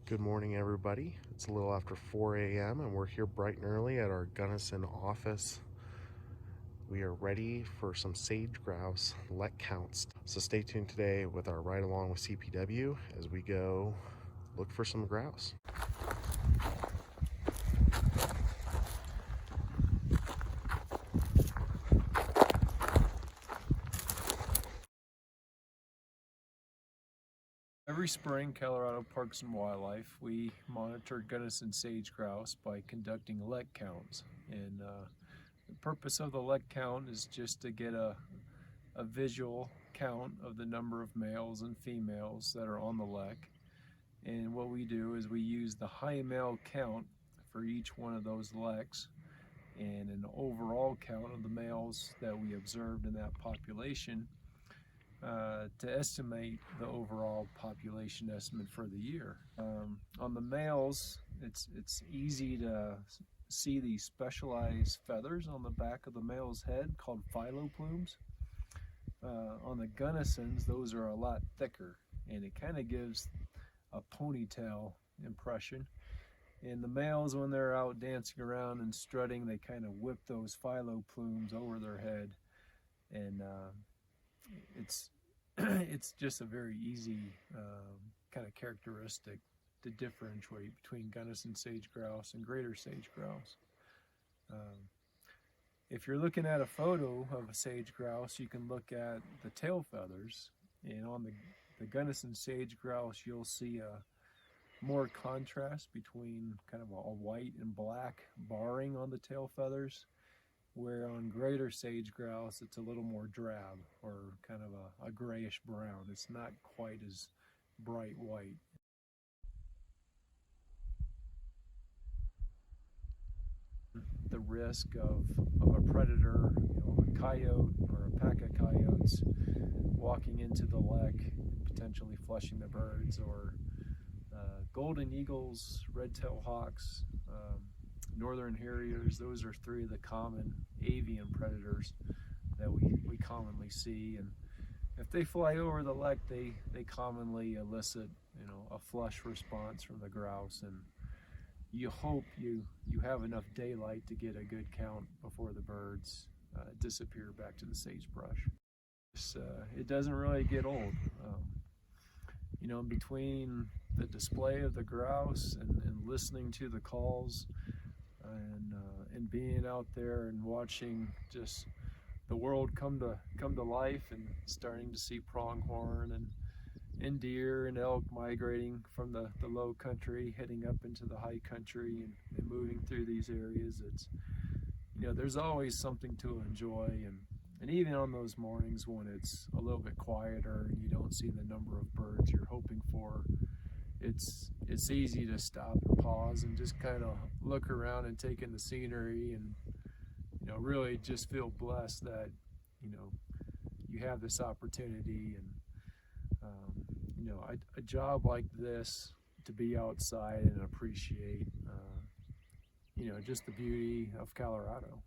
Good morning, everybody. It's a little after 4 a.m. and we're here bright and early at our Gunnison office. We are ready for some sage-grouse let counts. So stay tuned today with our ride along with CPW as we go look for some grouse. Every spring, Colorado Parks and Wildlife, we monitor Gunnison sage-grouse by conducting let counts. And the purpose of the let count is just to get a visual count of the number of males and females that are on the lek. And what we do is we use the high male count for each one of those leks and an overall count of the males that we observed in that population to estimate the overall population estimate for the year. On the males, it's easy to see these specialized feathers on the back of the male's head called phyloplumes. On the Gunnisons, those are a lot thicker, and it kind of gives a ponytail impression. And the males, when they're out dancing around and strutting, they kind of whip those phyloplumes over their head, and it's just a very easy kind of characteristic to differentiate between Gunnison sage-grouse and greater sage-grouse. If you're looking at a photo of a sage-grouse, you can look at the tail feathers, and on the Gunnison sage-grouse, you'll see a more contrast between kind of a white and black barring on the tail feathers, where on greater sage-grouse it's a little more drab, or kind of a grayish brown. It's not quite as bright white. The risk of a predator, a coyote or a pack of coyotes walking into the lek, potentially flushing the birds, or golden eagles, red-tailed hawks, northern harriers. Those are three of the common avian predators that we commonly see, and if they fly over the lek, they commonly elicit a flush response from the grouse, and you hope you have enough daylight to get a good count before the birds disappear back to the sagebrush. It doesn't really get old. Between the display of the grouse and listening to the calls, and being out there and watching just the world come to life, and starting to see pronghorn and deer and elk migrating from the low country, heading up into the high country, and moving through these areas. It's there's always something to enjoy, and even on those mornings when it's a little bit quieter and you don't see the number of birds you're hoping for, it's easy to stop and pause and just kind of look around and take in the scenery, and really just feel blessed that you have this opportunity, and a job like this, to be outside and appreciate just the beauty of Colorado.